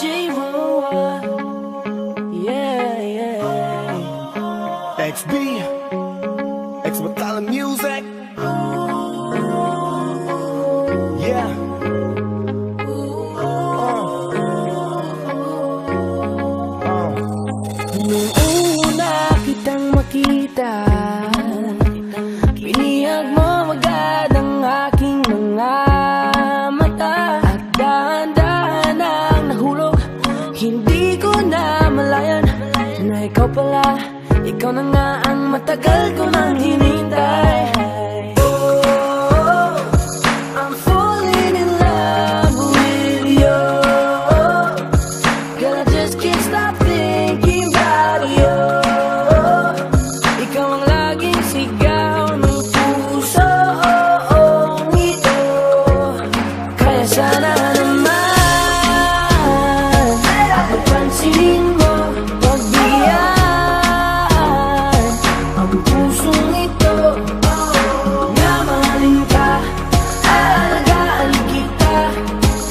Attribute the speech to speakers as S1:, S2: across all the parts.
S1: J-Roll, yeah, yeah.
S2: XB, X Battalion Music. Yeah.
S1: Nung una kitang makita, binihag mo agad ang aking mga mata. At dahan-dahan ang nahulog, hindi ko na malayan na ikaw pala, ikaw na nga ang matagal ko nang hinintay. Oh, I'm falling in love with you. Girl, I just can't stop thinking about you. Ikaw ang laging sigaw ng puso ito. Kaya sana naman mapansinin mo, pagbigyan ang pusong ito. Na mahalin ka, aalagaan kita.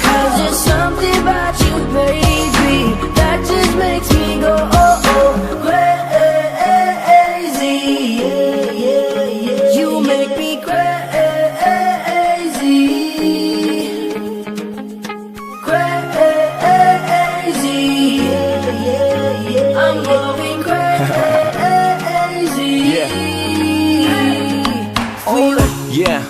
S1: 'Cause there's something about you, baby, that just makes me go crazy. Yeah, yeah, yeah. You make me crazy, crazy. Yeah, yeah, yeah. I'm going crazy.
S2: Yeah.
S1: For you.
S2: Yeah,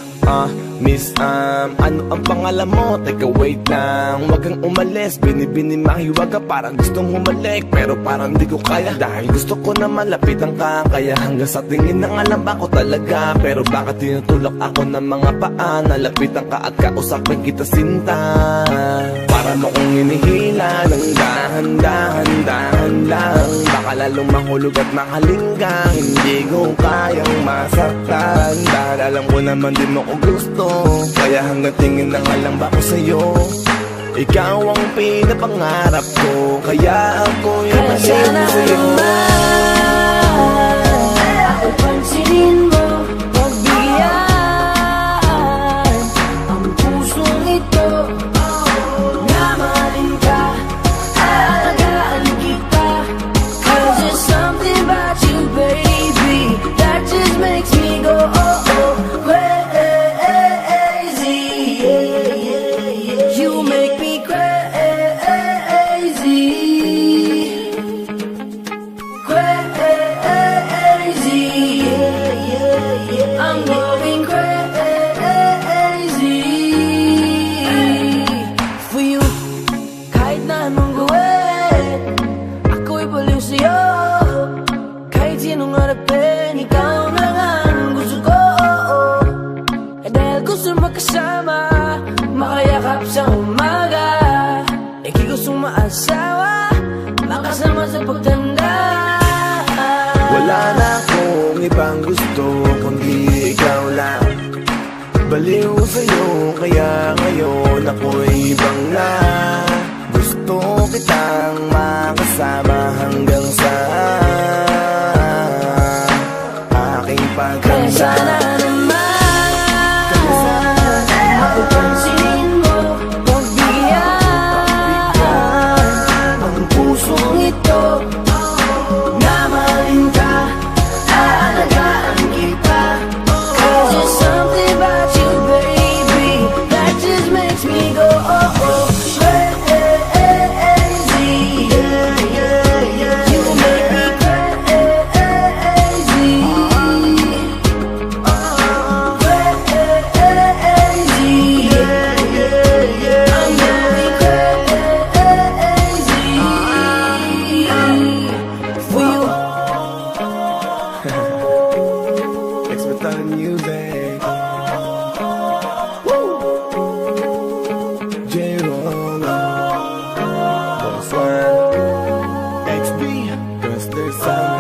S2: Miss, ano ang pangalan mo? Teka, wait lang, wag kang umalis. Binibini mahiwag ka, parang gustong humalik, pero parang di ko kaya. Dahil gusto ko naman lapitan ka, kaya hanggang sa tingin ng alam ba ko talaga. Pero bakit tinutulak ako ng mga paa? Nalapitan ka at kausapin kita sinta. Para mo kong hinihila ng dahan-dahan lang. Baka lalong mahulog at makalinggang, hindi ko kayang masaktan. Dahil alam ko naman din mo ko gusto, kaya hanggang tingin ng alam ba ko sa'yo. Ikaw ang pinapangarap ko, kaya ako yung
S1: Kaya sana
S2: sa'yo.
S1: naman pansinin mo, pagbigyan ang pusong ito. Na mahalin ka, aalagaan kita. 'Cause there's something about you, baby, that just makes me go crazy. Yeah, yeah, yeah. You make me crazy, crazy. Yeah, yeah, yeah. I'm going crazy for you. Kahit na anong gawin, ako'y baliw sa'yo. Kahit sinong harapin, ikaw na nga ang gusto ko. Eh dahil gusto magkasama, makayakap sa umaga. Ika'y gustong maasawa, makasama sa pagtanda.
S2: Wala na akong ibang gusto, kundi ikaw lang. Baliw sa'yo, kaya ngayon ako'y ibang na. Gusto kitang makasama hanggang sa aking
S1: Kaya
S2: pagkanda.
S1: sana naman mapapansinin mo, pagbigyan ang pusong ito. Na mahalin ka, aalagaan kita. 'Cause there's something about you, baby, that just makes me go crazy. Yeah, yeah, yeah. You make me crazy, crazy. Yeah, yeah, yeah. I'm going crazy for you.
S2: X Battalion Music. J-Roll, Boss One, XB, 'cause there's some